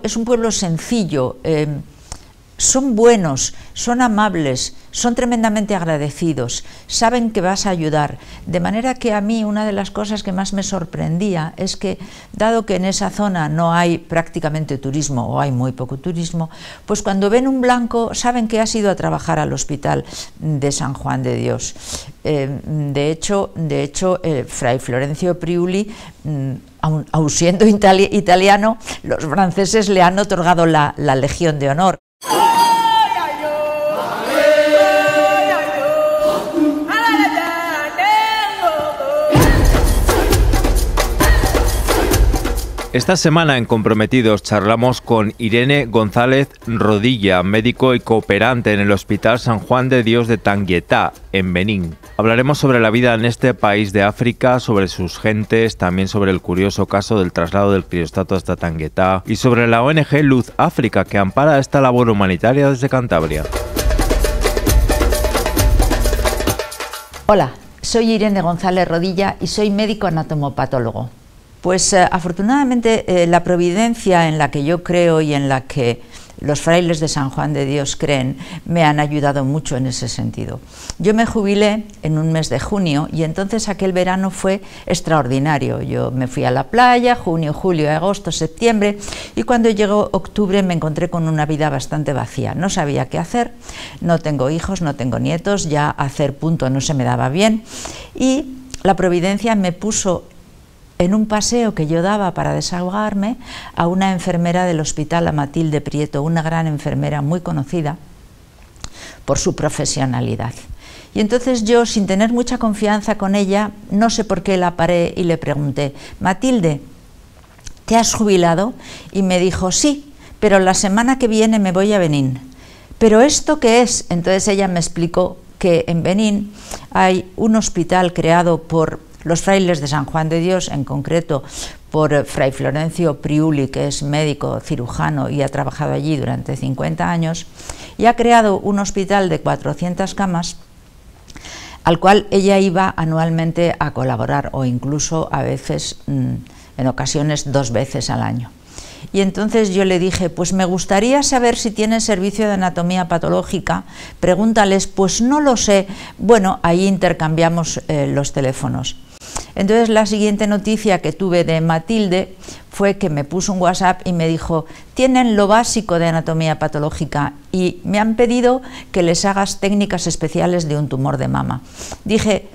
es un pueblo sencillo, son buenos, son amables, son tremendamente agradecidos, saben que vas a ayudar. De manera que a mí una de las cosas que más me sorprendía es que, dado que en esa zona no hay prácticamente turismo o hay muy poco turismo, pues cuando ven un blanco saben que has ido a trabajar al hospital de San Juan de Dios. De hecho, Fray Florencio Priuli, aun siendo italiano, los franceses le han otorgado la Legión de Honor. Esta semana en Comprometidos charlamos con Irene González Rodilla, médico y cooperante en el Hospital San Juan de Dios de Tanguietá, en Benín. Hablaremos sobre la vida en este país de África, sobre sus gentes, también sobre el curioso caso del traslado del criostato hasta Tanguietá y sobre la ONG Luz África, que ampara esta labor humanitaria desde Cantabria. Hola, soy Irene González Rodilla y soy médico anatomopatólogo. Pues afortunadamente la providencia en la que yo creo y en la que los frailes de San Juan de Dios creen me han ayudado mucho en ese sentido. Yo me jubilé en un mes de junio y entonces aquel verano fue extraordinario. Yo me fui a la playa, junio, julio, agosto, septiembre, y cuando llegó octubre me encontré con una vida bastante vacía. No sabía qué hacer, no tengo hijos, no tengo nietos, ya hacer punto no se me daba bien, y la providencia me puso en un paseo que yo daba para desahogarme a una enfermera del hospital, a Matilde Prieto, una gran enfermera muy conocida por su profesionalidad. Y entonces yo, sin tener mucha confianza con ella, no sé por qué la paré y le pregunté: Matilde, ¿te has jubilado? Y me dijo: sí, pero la semana que viene me voy a Benín. ¿Pero esto qué es? Entonces ella me explicó que en Benín hay un hospital creado por los frailes de San Juan de Dios, en concreto por Fray Florencio Priuli, que es médico cirujano y ha trabajado allí durante 50 años, y ha creado un hospital de 400 camas al cual ella iba anualmente a colaborar, o incluso a veces, en ocasiones, 2 veces al año. Y entonces yo le dije: pues me gustaría saber si tienen servicio de anatomía patológica, pregúntales. Pues no lo sé. Bueno, ahí intercambiamos los teléfonos. Entonces la siguiente noticia que tuve de Matilde fue que me puso un WhatsApp y me dijo: tienen lo básico de anatomía patológica y me han pedido que les hagas técnicas especiales de un tumor de mama. Dije: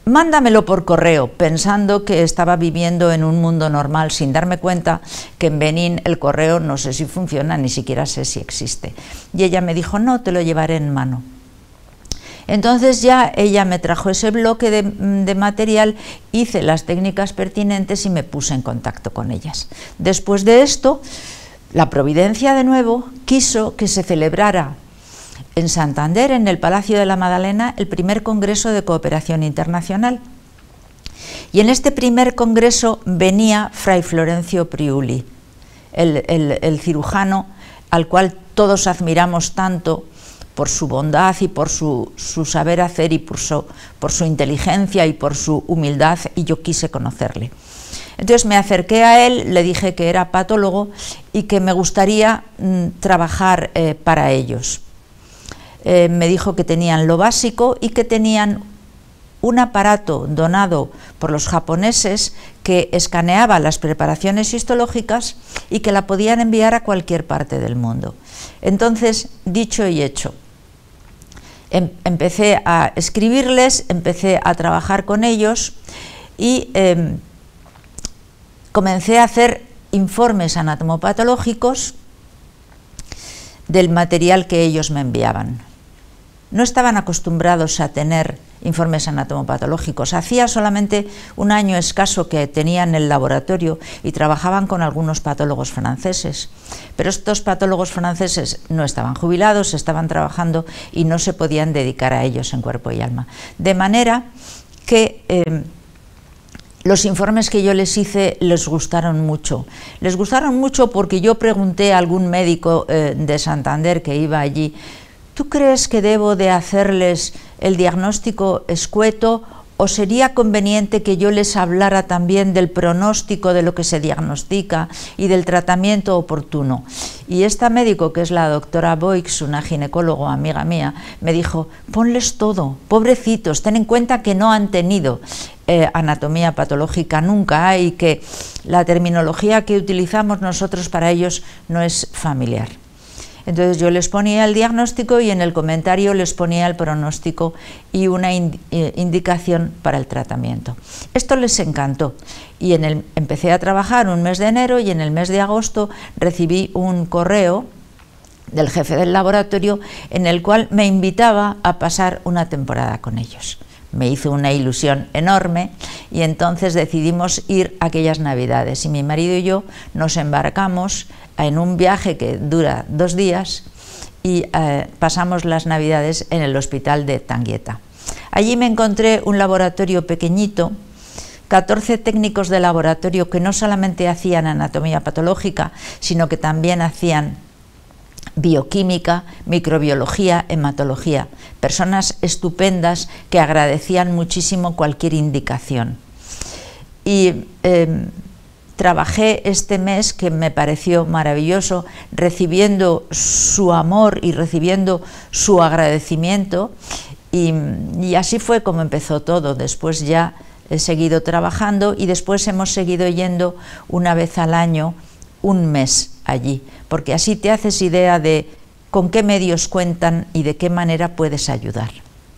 mándamelo por correo, pensando que estaba viviendo en un mundo normal, sin darme cuenta que en Benín el correo no sé si funciona, ni siquiera sé si existe. Y ella me dijo: no, te lo llevaré en mano. Entonces ya ella me trajo ese bloque de material, hice las técnicas pertinentes y me puse en contacto con ellas. Después de esto, la providencia de nuevo quiso que se celebrara en Santander, en el Palacio de la Madalena, el primer Congreso de Cooperación Internacional. Y en este primer congreso venía Fray Florencio Priuli, el cirujano al cual todos admiramos tanto por su bondad y por su saber hacer y por su inteligencia y por su humildad, y yo quise conocerle. Entonces me acerqué a él, le dije que era patólogo y que me gustaría trabajar para ellos. Me dijo que tenían lo básico y que tenían un aparato donado por los japoneses que escaneaba las preparaciones histológicas y que la podían enviar a cualquier parte del mundo. Entonces, dicho y hecho, empecé a escribirles, empecé a trabajar con ellos y comencé a hacer informes anatomopatológicos del material que ellos me enviaban. No estaban acostumbrados a tener informes anatomopatológicos. Hacía solamente un año escaso que tenían el laboratorio y trabajaban con algunos patólogos franceses. Pero estos patólogos franceses no estaban jubilados, estaban trabajando y no se podían dedicar a ellos en cuerpo y alma. De manera que los informes que yo les hice les gustaron mucho. Les gustaron mucho porque yo pregunté a algún médico de Santander que iba allí: ¿tú crees que debo de hacerles el diagnóstico escueto ¿O sería conveniente que yo les hablara también del pronóstico de lo que se diagnostica y del tratamiento oportuno? Y esta médico, que es la doctora Boix, una ginecóloga amiga mía, me dijo, ponles todo, pobrecitos, ten en cuenta que no han tenido anatomía patológica nunca y que la terminología que utilizamos nosotros para ellos no es familiar. Entonces yo les ponía el diagnóstico y en el comentario les ponía el pronóstico y una indicación para el tratamiento. Esto les encantó y empecé a trabajar un mes de enero y en el mes de agosto recibí un correo del jefe del laboratorio en el cual me invitaba a pasar una temporada con ellos. Me hizo una ilusión enorme y entonces decidimos ir aquellas navidades y mi marido y yo nos embarcamos en un viaje que dura 2 días y pasamos las navidades en el hospital de Tanguieta. Allí me encontré un laboratorio pequeñito, 14 técnicos de laboratorio que no solamente hacían anatomía patológica, sino que también hacían bioquímica, microbiología, hematología, personas estupendas que agradecían muchísimo cualquier indicación. Y trabajé este mes que me pareció maravilloso, recibiendo su amor y recibiendo su agradecimiento, y así fue como empezó todo. Después ya he seguido trabajando y después hemos seguido yendo una vez al año, un mes allí, porque así te haces idea de con qué medios cuentan y de qué manera puedes ayudar.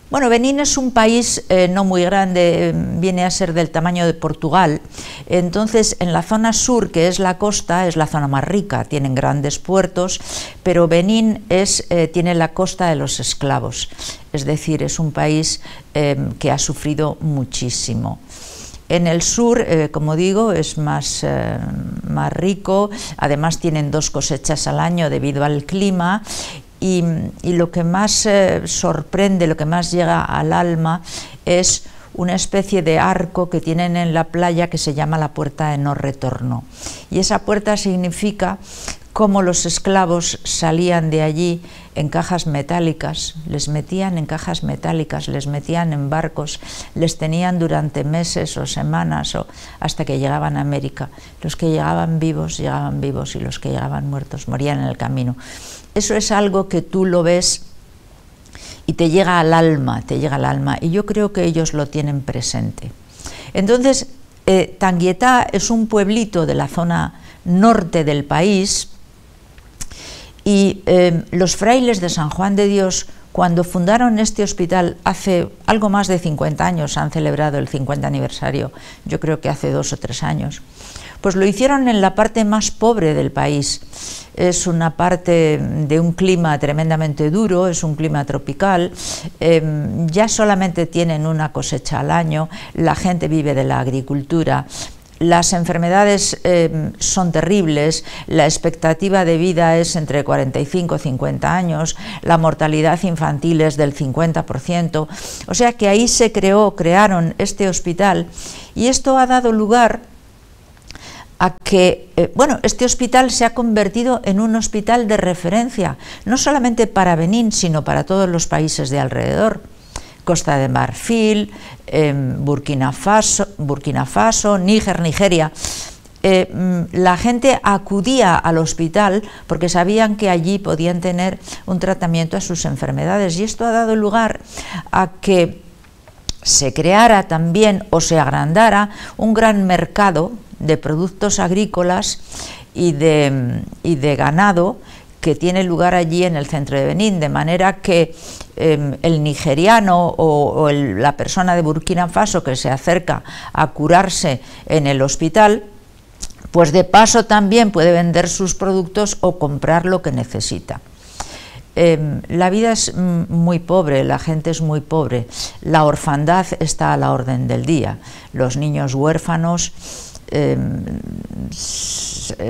Bueno, Benín es un país no muy grande, viene a ser del tamaño de Portugal. Entonces, en la zona sur, que es la costa, es la zona más rica, tienen grandes puertos, pero Benín tiene la costa de los esclavos, es decir, es un país que ha sufrido muchísimo. En el sur, como digo, es más rico, además tienen 2 cosechas al año debido al clima. Y lo que más sorprende, lo que más llega al alma es una especie de arco que tienen en la playa que se llama la puerta de no retorno. Y esa puerta significa cómo los esclavos salían de allí en cajas metálicas, les metían en cajas metálicas, les metían en barcos, les tenían durante meses o semanas o hasta que llegaban a América. Los que llegaban vivos y los que llegaban muertos morían en el camino. Eso es algo que tú lo ves y te llega al alma, y yo creo que ellos lo tienen presente. Entonces, Tanguieta es un pueblito de la zona norte del país y los frailes de San Juan de Dios, cuando fundaron este hospital hace algo más de 50 años, han celebrado el 50 aniversario, yo creo que hace 2 o 3 años, pues lo hicieron en la parte más pobre del país. Es una parte de un clima tremendamente duro, es un clima tropical, ya solamente tienen una cosecha al año, la gente vive de la agricultura, las enfermedades son terribles, la expectativa de vida es entre 45 y 50 años, la mortalidad infantil es del 50%, o sea que ahí se crearon este hospital y esto ha dado lugar a que, este hospital se ha convertido en un hospital de referencia, no solamente para Benín, sino para todos los países de alrededor. Costa de Marfil, Burkina Faso, Níger, Nigeria. La gente acudía al hospital porque sabían que allí podían tener un tratamiento a sus enfermedades y esto ha dado lugar a que se creara también o se agrandara un gran mercado de productos agrícolas y de ganado que tiene lugar allí en el centro de Benín, de manera que el nigeriano o la persona de Burkina Faso que se acerca a curarse en el hospital, pues de paso también puede vender sus productos o comprar lo que necesita. La vida es muy pobre, la gente es muy pobre, la orfandad está a la orden del día, los niños huérfanos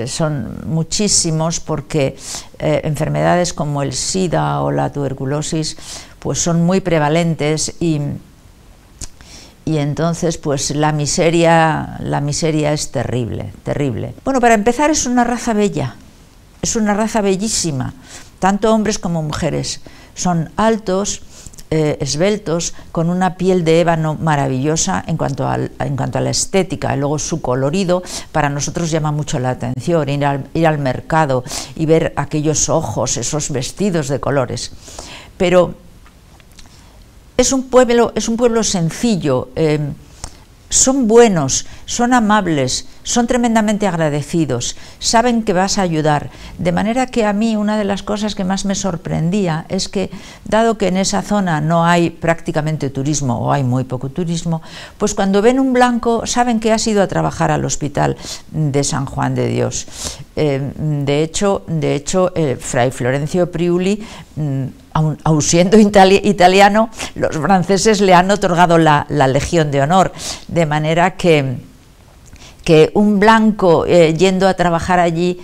son muchísimos porque enfermedades como el SIDA o la tuberculosis pues son muy prevalentes y entonces pues la miseria es terrible, terrible. Bueno, para empezar es una raza bella, es una raza bellísima, tanto hombres como mujeres, son altos, esbeltos, con una piel de ébano maravillosa en cuanto a la estética, y luego su colorido para nosotros llama mucho la atención, ir al mercado y ver aquellos ojos, esos vestidos de colores. Pero es un pueblo sencillo, son buenos, son amables, son tremendamente agradecidos, saben que vas a ayudar, de manera que a mí una de las cosas que más me sorprendía es que, dado que en esa zona no hay prácticamente turismo o hay muy poco turismo, pues cuando ven un blanco saben que has ido a trabajar al hospital de San Juan de Dios. De hecho, Fray Florencio Priuli, aun siendo italiano, los franceses le han otorgado la Legión de Honor, de manera que un blanco yendo a trabajar allí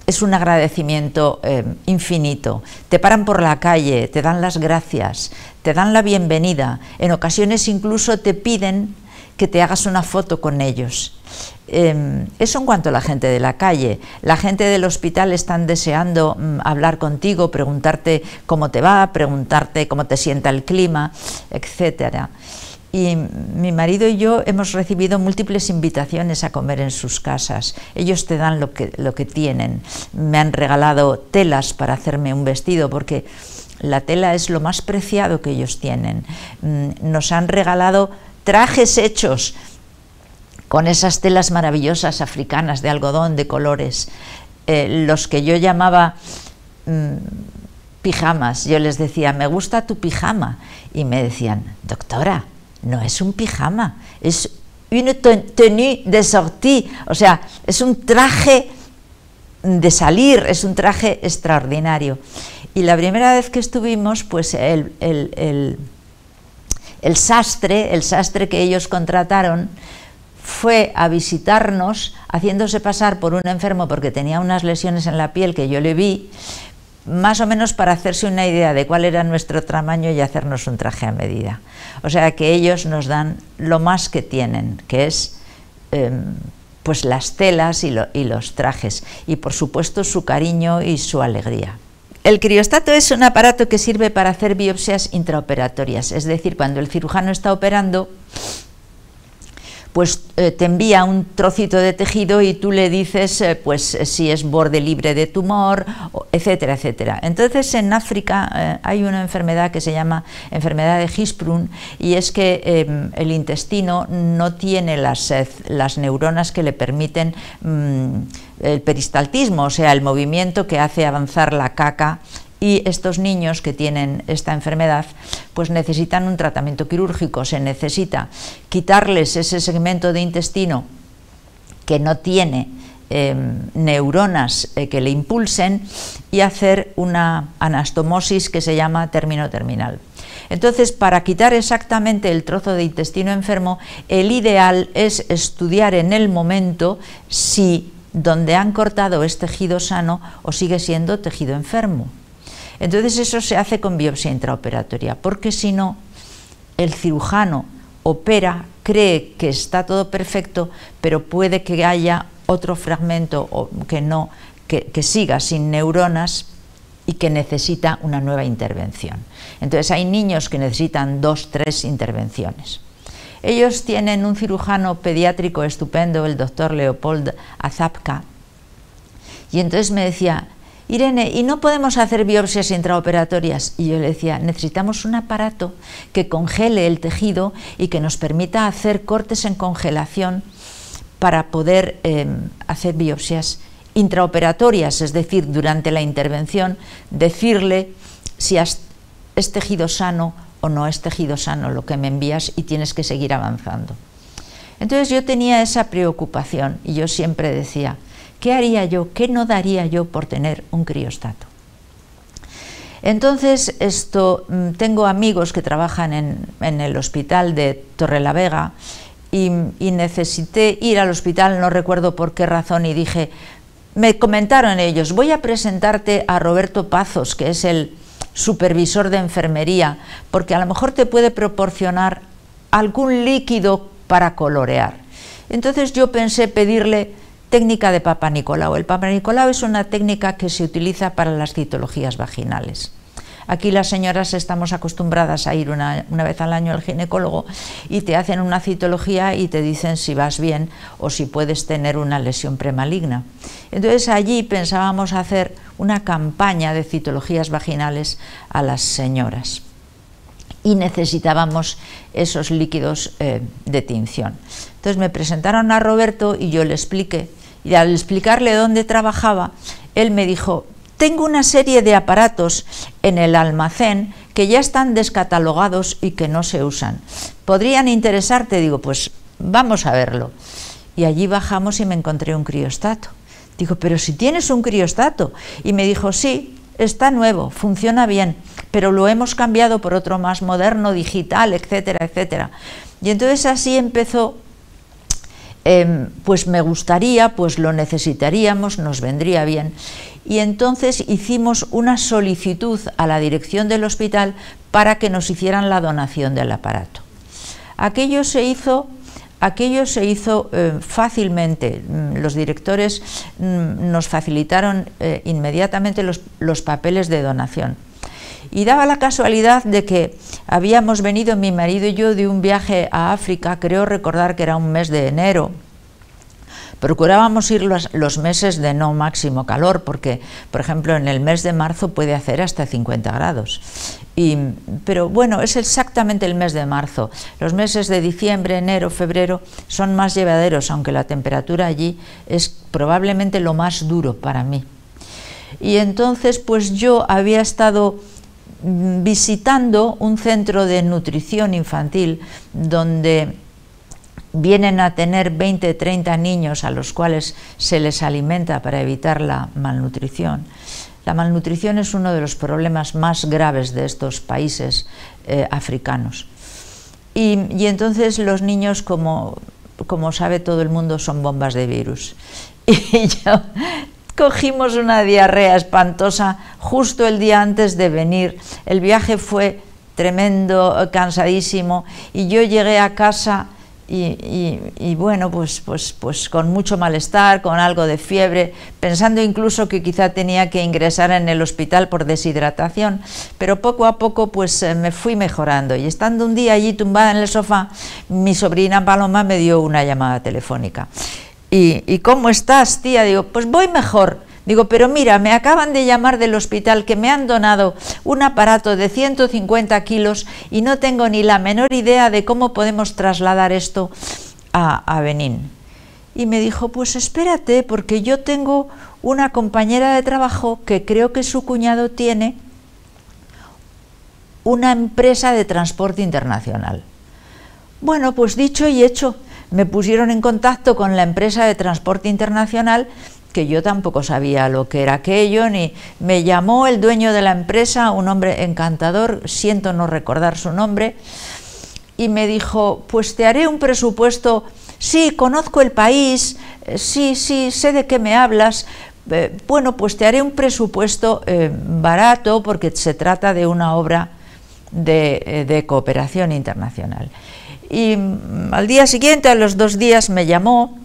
es un agradecimiento infinito. Te paran por la calle, te dan las gracias, te dan la bienvenida, en ocasiones incluso te piden que te hagas una foto con ellos. Eso en cuanto a la gente de la calle. La gente del hospital están deseando hablar contigo, preguntarte cómo te va, preguntarte cómo te sienta el clima, etcétera. Y mi marido y yo hemos recibido múltiples invitaciones a comer en sus casas. Ellos te dan lo que tienen. Me han regalado telas para hacerme un vestido, porque la tela es lo más preciado que ellos tienen. Nos han regalado trajes hechos con esas telas maravillosas africanas de algodón de colores, los que yo llamaba pijamas. Yo les decía, me gusta tu pijama, y me decían, doctora, no es un pijama, es une tenue de sortie, o sea, es un traje de salir, es un traje extraordinario. Y la primera vez que estuvimos, pues el sastre que ellos contrataron fue a visitarnos haciéndose pasar por un enfermo porque tenía unas lesiones en la piel que yo le vi, más o menos para hacerse una idea de cuál era nuestro tamaño y hacernos un traje a medida. O sea que ellos nos dan lo más que tienen, que es pues las telas y los trajes, y por supuesto su cariño y su alegría. El criostato es un aparato que sirve para hacer biopsias intraoperatorias, es decir, cuando el cirujano está operando, pues te envía un trocito de tejido y tú le dices pues si es borde libre de tumor, etcétera, etcétera. Entonces en África hay una enfermedad que se llama enfermedad de Hirschsprung, y es que el intestino no tiene las neuronas que le permiten el peristaltismo, o sea, el movimiento que hace avanzar la caca. Y estos niños que tienen esta enfermedad pues necesitan un tratamiento quirúrgico, se necesita quitarles ese segmento de intestino que no tiene neuronas que le impulsen y hacer una anastomosis que se llama término terminal. Entonces, para quitar exactamente el trozo de intestino enfermo, el ideal es estudiar en el momento si donde han cortado es tejido sano o sigue siendo tejido enfermo. Entonces eso se hace con biopsia intraoperatoria, porque si no, el cirujano opera, cree que está todo perfecto, pero puede que haya otro fragmento o que siga sin neuronas y que necesita una nueva intervención. Entonces hay niños que necesitan 2 o 3 intervenciones. Ellos tienen un cirujano pediátrico estupendo, el doctor Leopold Azapka, y entonces me decía, Irene, ¿y no podemos hacer biopsias intraoperatorias? Y yo le decía, necesitamos un aparato que congele el tejido y que nos permita hacer cortes en congelación para poder hacer biopsias intraoperatorias, es decir, durante la intervención, decirle si es tejido sano o no es tejido sano lo que me envías y tienes que seguir avanzando. Entonces yo tenía esa preocupación y yo siempre decía, ¿qué haría yo, qué no daría yo por tener un criostato? Entonces tengo amigos que trabajan en el hospital de Torrelavega y necesité ir al hospital, no recuerdo por qué razón, y dije, me comentaron ellos, voy a presentarte a Roberto Pazos, que es el supervisor de enfermería, porque a lo mejor te puede proporcionar algún líquido para colorear. Entonces yo pensé pedirle técnica de Papanicolau. El Papanicolau es una técnica que se utiliza para las citologías vaginales. Aquí las señoras estamos acostumbradas a ir una vez al año al ginecólogo y te hacen una citología y te dicen si vas bien o si puedes tener una lesión premaligna. Entonces allí pensábamos hacer una campaña de citologías vaginales a las señoras y necesitábamos esos líquidos de tinción. Entonces me presentaron a Roberto y yo le expliqué, y al explicarle dónde trabajaba, él me dijo: tengo una serie de aparatos en el almacén que ya están descatalogados y que no se usan. ¿Podrían interesarte? Digo, pues vamos a verlo. Y allí bajamos y me encontré un criostato. Digo, pero si tienes un criostato. Y me dijo, sí, está nuevo, funciona bien, pero lo hemos cambiado por otro más moderno, digital, etcétera, etcétera. Y entonces así empezó. Pues me gustaría, pues lo necesitaríamos, nos vendría bien. Y entonces hicimos una solicitud a la dirección del hospital para que nos hicieran la donación del aparato. Aquello se hizo fácilmente. Los directores nos facilitaron inmediatamente los papeles de donación. Y daba la casualidad de que habíamos venido mi marido y yo de un viaje a África, creo recordar que era un mes de enero. Procurábamos ir los meses de no máximo calor, porque, por ejemplo, en el mes de marzo puede hacer hasta 50 grados. Pero bueno, es exactamente el mes de marzo. Los meses de diciembre, enero, febrero son más llevaderos, aunque la temperatura allí es probablemente lo más duro para mí. Y entonces, pues yo había estado visitando un centro de nutrición infantil donde vienen a tener 20, 30 niños a los cuales se les alimenta para evitar la malnutrición. La malnutrición es uno de los problemas más graves de estos países africanos. Y entonces los niños, como sabe todo el mundo, son bombas de virus. Y yo cogimos una diarrea espantosa justo el día antes de venir. El viaje fue tremendo, cansadísimo, y yo llegué a casa y bueno, pues con mucho malestar, con algo de fiebre, pensando incluso que quizá tenía que ingresar en el hospital por deshidratación, pero poco a poco pues me fui mejorando, y estando un día allí tumbada en el sofá, mi sobrina Paloma me dio una llamada telefónica. ¿Y cómo estás, tía? Digo, pues voy mejor. Digo, pero mira, me acaban de llamar del hospital que me han donado un aparato de 150 kilos y no tengo ni la menor idea de cómo podemos trasladar esto a Benín. Y me dijo, pues espérate, porque yo tengo una compañera de trabajo que creo que su cuñado tiene una empresa de transporte internacional. Bueno, pues dicho y hecho, me pusieron en contacto con la empresa de transporte internacional, que yo tampoco sabía lo que era aquello, ni me llamó el dueño de la empresa, un hombre encantador, siento no recordar su nombre, y me dijo, pues te haré un presupuesto, sí, conozco el país, sí, sé de qué me hablas, bueno, pues te haré un presupuesto barato, porque se trata de una obra de cooperación internacional. Y al día siguiente, a los 2 días, me llamó,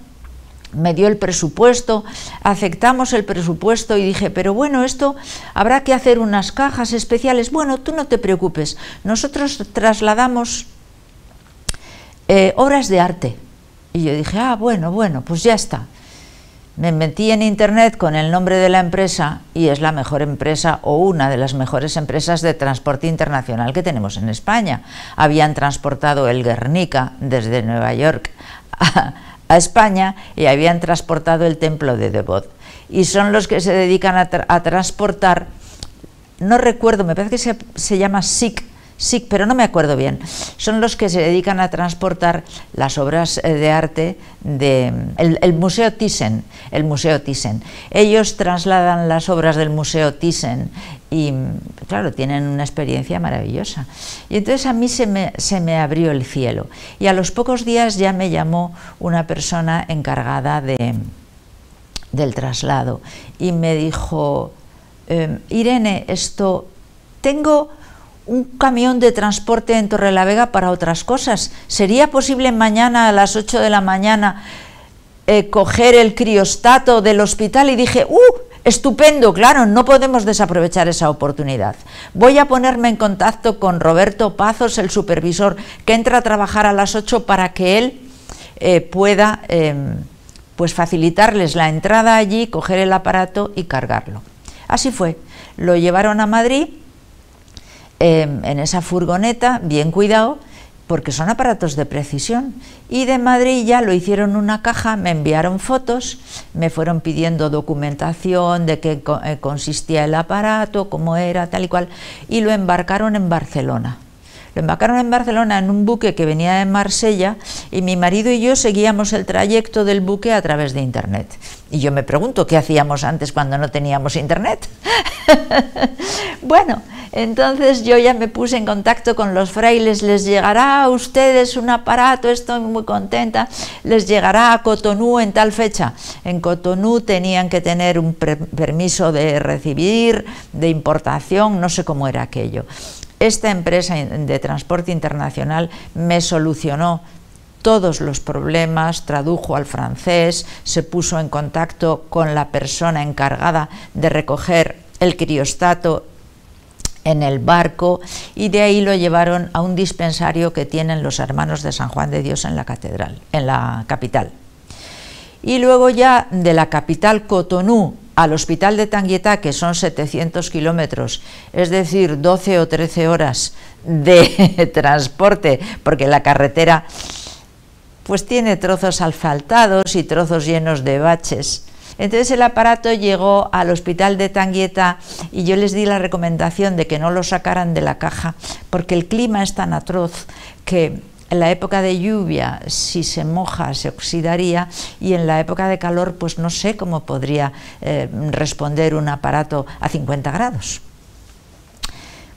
me dio el presupuesto, aceptamos el presupuesto y dije, pero bueno, esto habrá que hacer unas cajas especiales. Bueno, tú no te preocupes, nosotros trasladamos obras de arte. Y yo dije, bueno, pues ya está. Me metí en internet con el nombre de la empresa y es la mejor empresa o una de las mejores empresas de transporte internacional que tenemos en España. Habían transportado el Guernica desde Nueva York a España y habían transportado el templo de Devot. Y son los que se dedican a transportar, no recuerdo, me parece que se llama SIC, pero no me acuerdo bien. Son los que se dedican a transportar las obras de arte del Museo Thyssen, el Museo Thyssen. Ellos trasladan las obras del Museo Thyssen y, claro, tienen una experiencia maravillosa. Y entonces a mí se me abrió el cielo. Y a los pocos días ya me llamó una persona encargada del traslado y me dijo, Irene, tengo un camión de transporte en Torrelavega para otras cosas. ¿Sería posible mañana a las 8 de la mañana coger el criostato del hospital? Y dije, Estupendo, claro, no podemos desaprovechar esa oportunidad. Voy a ponerme en contacto con Roberto Pazos, el supervisor, que entra a trabajar a las 8 para que él pueda pues facilitarles la entrada allí, coger el aparato y cargarlo. Así fue, lo llevaron a Madrid en esa furgoneta, bien cuidado, porque son aparatos de precisión, y de Madrid ya lo hicieron una caja, me enviaron fotos, me fueron pidiendo documentación de qué consistía el aparato, cómo era, tal y cual, y lo embarcaron en Barcelona. Lo embarcaron en Barcelona en un buque que venía de Marsella, y mi marido y yo seguíamos el trayecto del buque a través de internet. Y yo me pregunto, ¿qué hacíamos antes cuando no teníamos internet? Bueno, entonces yo ya me puse en contacto con los frailes, les llegará a ustedes un aparato, estoy muy contenta, les llegará a Cotonú en tal fecha. En Cotonú tenían que tener un permiso de recibir, de importación, no sé cómo era aquello. Esta empresa de transporte internacional me solucionó todos los problemas, tradujo al francés, se puso en contacto con la persona encargada de recoger el criostato en el barco, y de ahí lo llevaron a un dispensario que tienen los hermanos de San Juan de Dios en la catedral, en la capital. Y luego ya de la capital Cotonú al hospital de Tanguietá, que son 700 kilómetros, es decir, 12 o 13 horas de transporte, porque la carretera pues tiene trozos asfaltados y trozos llenos de baches. Entonces el aparato llegó al hospital de Tanguietá y yo les di la recomendación de que no lo sacaran de la caja, porque el clima es tan atroz que en la época de lluvia, si se moja, se oxidaría, y en la época de calor, pues no sé cómo podría responder un aparato a 50 grados.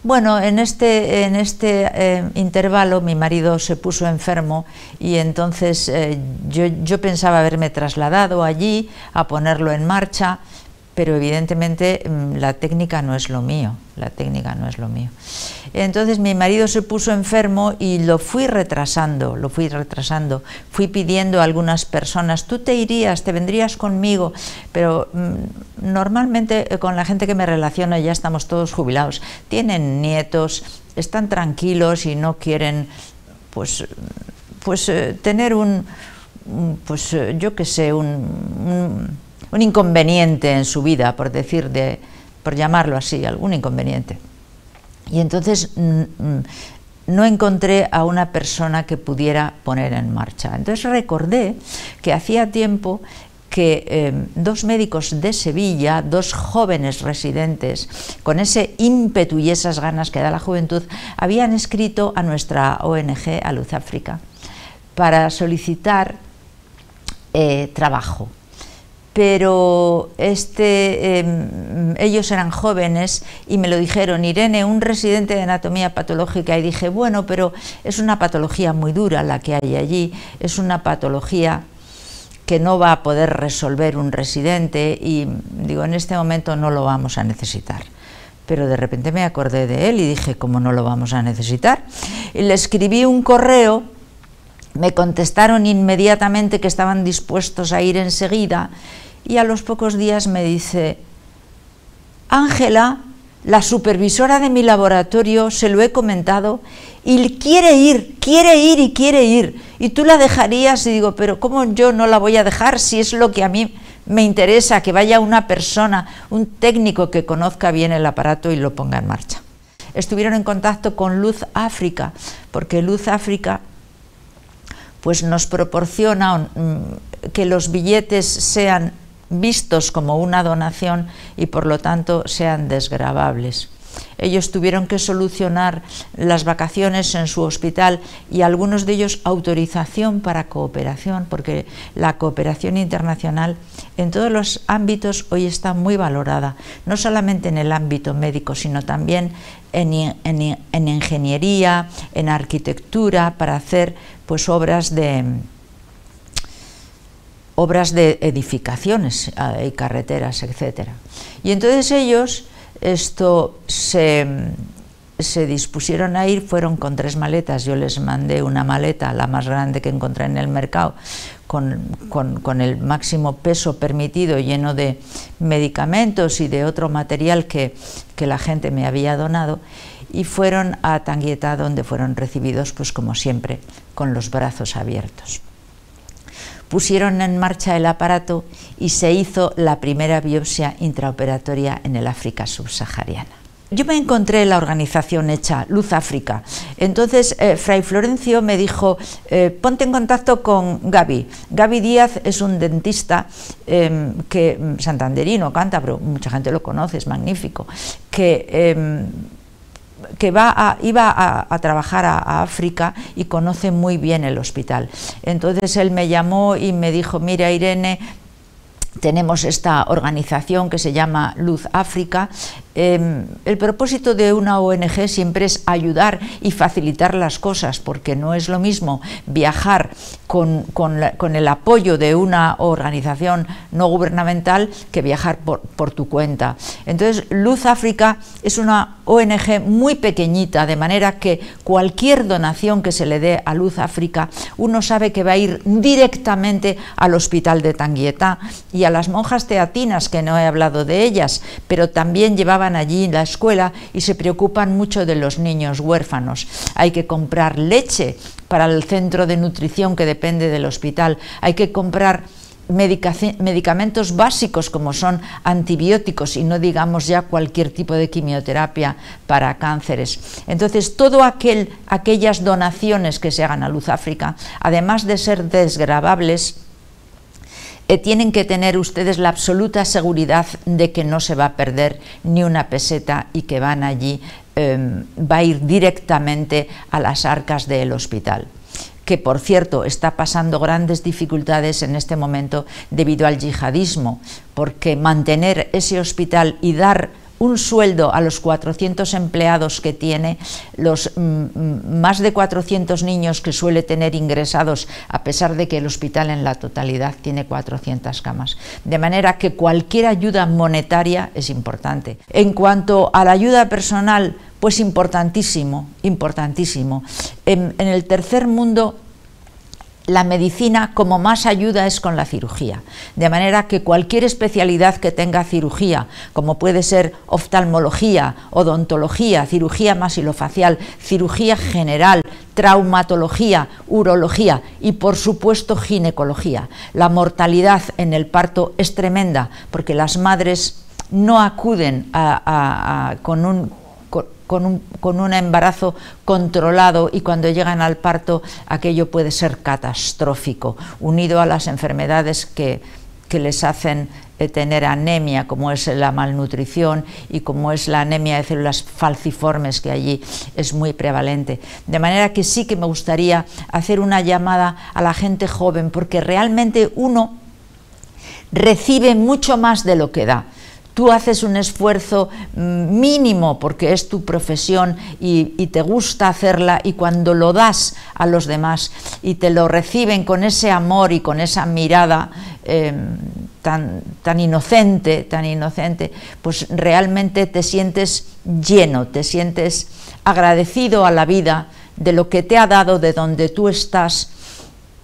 Bueno, en este intervalo mi marido se puso enfermo, y entonces yo pensaba haberme trasladado allí a ponerlo en marcha, pero evidentemente la técnica no es lo mío, Entonces mi marido se puso enfermo y lo fui retrasando, fui pidiendo a algunas personas, tú te irías, te vendrías conmigo, pero normalmente con la gente que me relaciono ya estamos todos jubilados, tienen nietos, están tranquilos y no quieren pues tener yo qué sé, un inconveniente en su vida, por llamarlo así, algún inconveniente. Y entonces no encontré a una persona que pudiera poner en marcha. Entonces recordé que hacía tiempo que dos médicos de Sevilla, dos jóvenes residentes, con ese ímpetu y esas ganas que da la juventud, habían escrito a nuestra ONG, a Luz África, para solicitar trabajo. Pero ellos eran jóvenes y me lo dijeron, Irene, un residente de anatomía patológica, y dije, bueno, pero es una patología muy dura la que hay allí, es una patología que no va a poder resolver un residente, y digo, en este momento no lo vamos a necesitar. Pero de repente me acordé de él y dije, ¿cómo no lo vamos a necesitar? Y le escribí un correo, me contestaron inmediatamente que estaban dispuestos a ir enseguida, y a los pocos días me dice, Ángela, la supervisora de mi laboratorio, se lo he comentado y quiere ir, y tú la dejarías. Y digo, pero ¿cómo yo no la voy a dejar si es lo que a mí me interesa, que vaya una persona, un técnico que conozca bien el aparato y lo ponga en marcha? Estuvieron en contacto con Luz África, porque Luz África pues nos proporciona que los billetes sean vistos como una donación y por lo tanto sean desgravables. Ellos tuvieron que solucionar las vacaciones en su hospital, y algunos de ellos autorización para cooperación, porque la cooperación internacional en todos los ámbitos hoy está muy valorada, no solamente en el ámbito médico, sino también en ingeniería, en arquitectura, para hacer pues obras de edificaciones y carreteras, etcétera. Y entonces ellos se se dispusieron a ir, fueron con 3 maletas, yo les mandé una maleta, la más grande que encontré en el mercado, con el máximo peso permitido, lleno de medicamentos y de otro material que la gente me había donado, y fueron a Tanguietá, donde fueron recibidos, pues como siempre, con los brazos abiertos. Pusieron en marcha el aparato y se hizo la primera biopsia intraoperatoria en el África subsahariana. Yo me encontré la organización hecha, Luz África. Entonces Fray Florencio me dijo, ponte en contacto con Gaby. Gaby Díaz es un dentista santanderino, cántabro, mucha gente lo conoce, es magnífico, que iba a trabajar a África y conoce muy bien el hospital. Entonces él me llamó y me dijo, mira Irene, tenemos esta organización que se llama Luz África. El propósito de una ONG siempre es ayudar y facilitar las cosas, porque no es lo mismo viajar con el apoyo de una organización no gubernamental que viajar por tu cuenta. Entonces, Luz África es una ONG muy pequeñita, de manera que cualquier donación que se le dé a Luz África, uno sabe que va a ir directamente al hospital de Tanguietá, y a las monjas teatinas, que no he hablado de ellas, pero también llevaban allí la escuela y se preocupan mucho de los niños huérfanos. Hay que comprar leche para el centro de nutrición que depende del hospital, hay que comprar medicamentos básicos como son antibióticos, y no digamos ya cualquier tipo de quimioterapia para cánceres. Entonces, aquellas donaciones que se hagan a Luz África, además de ser desgravables, tienen que tener ustedes la absoluta seguridad de que no se va a perder ni una peseta y que van allí, va a ir directamente a las arcas del hospital, que por cierto está pasando grandes dificultades en este momento debido al yihadismo, porque mantener ese hospital y dar un sueldo a los 400 empleados que tiene, los más de 400 niños que suele tener ingresados, a pesar de que el hospital en la totalidad tiene 400 camas. De manera que cualquier ayuda monetaria es importante. En cuanto a la ayuda personal, pues importantísimo, importantísimo. En el tercer mundo, la medicina como más ayuda es con la cirugía, de manera que cualquier especialidad que tenga cirugía, como puede ser oftalmología, odontología, cirugía maxilofacial, cirugía general, traumatología, urología y por supuesto ginecología. La mortalidad en el parto es tremenda porque las madres no acuden con un embarazo controlado, y cuando llegan al parto aquello puede ser catastrófico, unido a las enfermedades que les hacen tener anemia, como es la malnutrición y como es la anemia de células falciformes, que allí es muy prevalente. De manera que sí que me gustaría hacer una llamada a la gente joven, porque realmente uno recibe mucho más de lo que da. Tú haces un esfuerzo mínimo porque es tu profesión y te gusta hacerla, y cuando lo das a los demás y te lo reciben con ese amor y con esa mirada tan inocente, pues realmente te sientes lleno, te sientes agradecido a la vida de lo que te ha dado, de donde tú estás,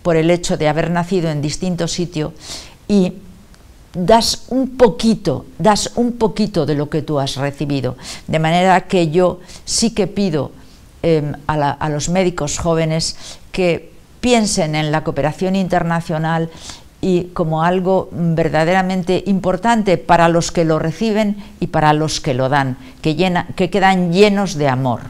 por el hecho de haber nacido en distinto sitio, y das un poquito de lo que tú has recibido. De manera que yo sí que pido a los médicos jóvenes que piensen en la cooperación internacional y como algo verdaderamente importante para los que lo reciben y para los que lo dan, que quedan llenos de amor.